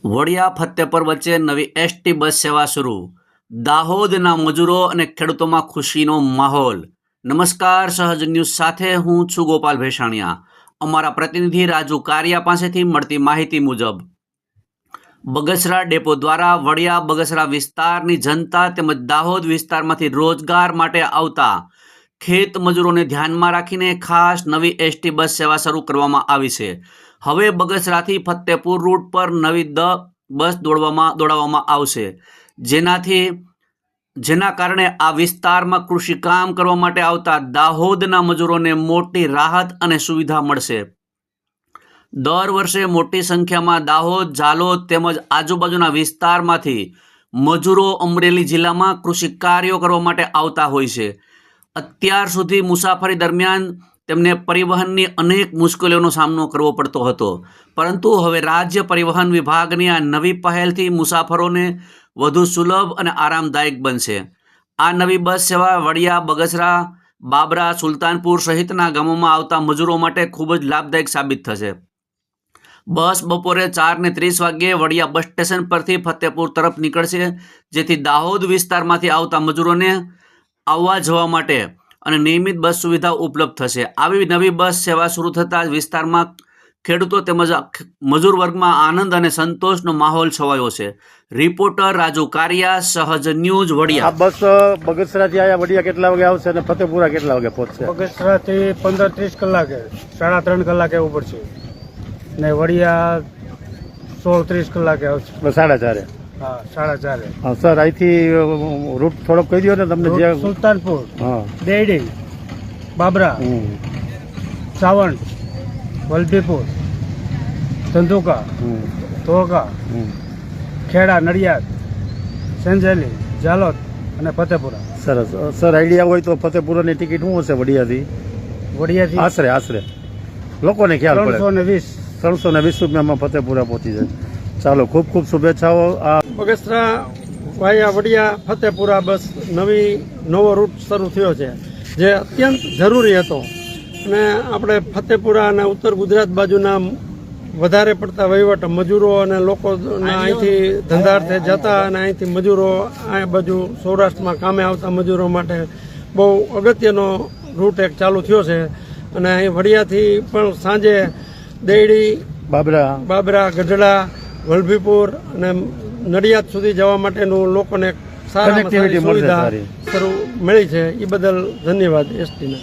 વડિયા ફતેપુર વચ્ચે નવી ST bus સેવા શરૂ. દાહોદના મજૂરો અને ખેડૂતોમાં ખુશીનો માહોલ. નમસ્કાર, સહજ ન્યૂઝ સાથે હું છું ગોપાલ ભેસાણિયા. અમારા પ્રતિનિધિ રાજુ કારિયા પાસેથી મળતી માહિતી મુજબ બગસરા ડેપો દ્વારા વડિયા બગસરા વિસ્તારની જનતા તેમજ દાહોદ વિસ્તારમાંથી રોજગાર માટે આવતા ખેત મજૂરોને ધ્યાનમાં રાખીને ખાસ નવી એસટી બસ સેવા શરૂ કરવામાં આવી છે. હવે બગસરાથી ફતેપુર રૂટ પર નવી બસ દોડાવવામાં આવશે, જેના કારણે આ વિસ્તારમાં કૃષિ કામ કરવા માટે આવતા દાહોદના મજૂરોને મોટી રાહત અને સુવિધા મળશે. દર વર્ષે મોટી સંખ્યામાં દાહોદ, ઝાલોદ તેમજ આજુબાજુના વિસ્તારમાંથી મજૂરો અમરેલી જિલ્લામાં કૃષિ કાર્યો કરવા માટે આવતા હોય છે. અત્યાર સુધી મુસાફરી દરમિયાન તેમને પરિવહનની અનેક મુશ્કેલીઓનો સામનો કરવો પડતો હતો, પરંતુ હવે રાજ્ય પરિવહન વિભાગની આ નવી પહેલથી મુસાફરોને વધુ સુલભ અને આરામદાયક બનશે. આ નવી બસ સેવા વડિયા, બગસરા, બાબરા, સુલતાનપુર સહિતના ગામોમાં આવતા મજૂરો માટે ખૂબ જ લાભદાયક સાબિત થશે. બસ બપોરે 4:30 વાગ્યે વડિયા બસ સ્ટેશન પરથી ફતેપુર તરફ નીકળશે, જેથી દાહોદ વિસ્તારમાંથી આવતા મજૂરોને આવવા જવા માટે અને નિયમિત બસ સુવિધા ઉપલબ્ધ થશે. આવી નવી બસ સેવા શરૂ થતાં વિસ્તારમાં ખેડૂતો તેમજ મજૂર વર્ગમાં આનંદ અને સંતોષનો માહોલ છવાયો છે. રિપોર્ટર રાજુ કારિયા, સહજ ન્યૂઝ, વડિયા. આ બસ બગસરાથી આયા વડિયા કેટલા વાગે આવશે અને ફતેપુરા કેટલા વાગે પહોંચશે? બગસરાથી 15-30 કલાકે, 3.5 કલાકે ઉપડશે ને વડિયા 16-30 કલાકે આવશે. 4:30. હા, 4:30. હા સર, અહીંથી રૂટ થોડોક કહી દો ને તમને. જે સુલતાનપુર, હા, દેડી, બાબરા, સાવંત, વલભીપુર, ધંધુકા, ધોળકા, ખેડા, નડિયાદ, સંજેલી, ઝાલોદ અને ફતેપુરા. સરસ. સર, આઈડિયા હોય તો ફતેપુરાની ટિકિટ શું હશે વડિયાથી? વડિયાથી આશરે લોકોને ખ્યાલ પડે 320 રૂપિયામાં ફતેપુરા પહોંચી જાય. ચાલો, ખૂબ ખૂબ શુભેચ્છાઓ. આ બગસરા વાયા વડિયા ફતેપુરા બસ નવો રૂટ શરૂ થયો છે, જે અત્યંત જરૂરી હતો. અને આપણે ફતેપુરા અને ઉત્તર ગુજરાત બાજુના વધારે પડતા વહીવટ મજૂરો અને લોકોના અહીંથી ધંધાર્થે જતા અને અહીંથી મજૂરો આ બાજુ સૌરાષ્ટ્રમાં કામે આવતા મજૂરો માટે બહુ અગત્યનો રૂટ એક ચાલુ થયો છે. અને અહીં વડિયાથી પણ સાંજે દેડી, બાબરા, ગઢડા, વલભીપુર અને નડિયાદ સુધી જવા માટેનું લોકોને સારી સુવિધા મળી છે. એ બદલ ધન્યવાદ એસટીને.